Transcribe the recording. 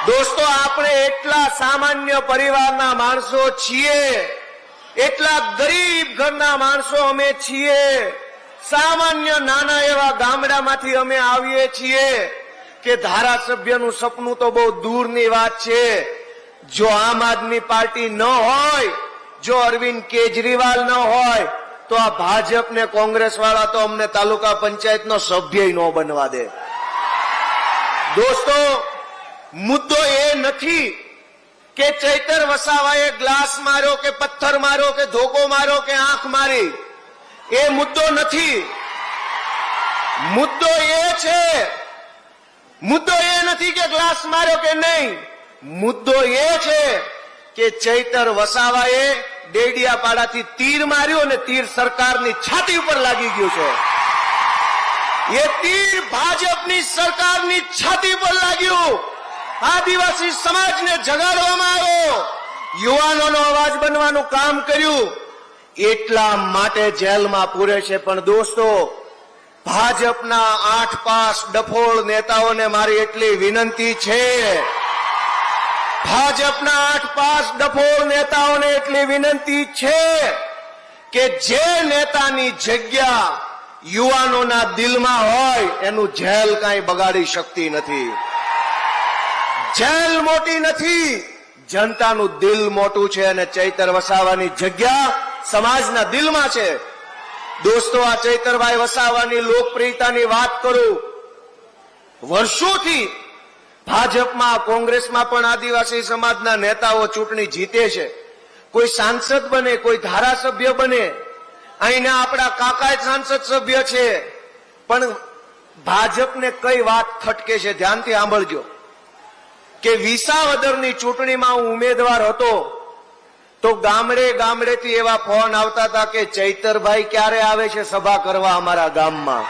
દોસ્તો, આપણે એટલા સામાન્ય પરિવારના માણસો છીએ, એટલા ગરીબ ઘરના માણસો અમે છીએ, સામાન્ય નાના એવા ગામડામાંથી અમે આવીએ છીએ કે ધારાસભ્યનું સપનું તો બહુ દૂરની વાત છે. જો આમ આદમી પાર્ટી ન હોય, જો અરવિંદ કેજરીવાલ ન હોય, તો આ ભાજપ ને કોંગ્રેસ વાળા તો અમને તાલુકા પંચાયતનો સભ્ય ન બનવા દે. દોસ્તો, મુદ્દો એ નથી કે ચૈતર વસાવાએ ગ્લાસ માર્યો કે પથ્થર માર્યો કે ધોકો માર્યો કે આંખ મારી. એ મુદ્દો નથી. મુદ્દો એ નથી કે ગ્લાસ માર્યો કે નહીં. મુદ્દો એ છે કે ચૈતર વસાવાએ ડેડિયાપાડાથી તીર માર્યું અને તીર સરકારની છાતી ઉપર લાગી ગયું છે. એ તીર ભાજપની સરકારની છાતી પર લાગ્યું. આદિવાસી સમાજને જગાડવામાં આવ્યો, યુવાનોનો અવાજ બનવાનું કામ કર્યું, એટલા માટે જેલમાં પૂરે છે. પણ દોસ્તો, ભાજપના 8 પાસ ડફોળ નેતાઓને મારી એટલી વિનંતી છે, ભાજપના 8 પાસ ડફોળ નેતાઓને એટલી વિનંતી છે કે જે નેતાની જગ્યા યુવાનોના દિલમાં હોય એનું જેલ કાંઈ બગાડી શકતી નથી. જેલ મોટી નથી, જનતાનું દિલ મોટું છે અને ચૈતર વસાવાની જગ્યા સમાજના દિલમાં છે. દોસ્તો, આ ચૈતરભાઈ વસાવાની લોકપ્રિયતાની વાત કરું, વર્ષોથી ભાજપમાં કોંગ્રેસમાં પણ આદિવાસી સમાજના નેતાઓ ચૂંટણી જીતે છે. કોઈ સાંસદ બને, કોઈ ધારાસભ્ય બને. અહીંના આપણા કાકા સાંસદ સભ્ય છે. પણ ભાજપને કઈ વાત ખટકે છે, ધ્યાનથી સાંભળજો કે વિસાવદરની ચૂંટણીમાં હું ઉમેદવાર હતો તો ગામડેથી એવા ફોન આવતા હતા કે ચૈતરભાઈ ક્યારે આવે છે સભા કરવા અમારા ગામમાં.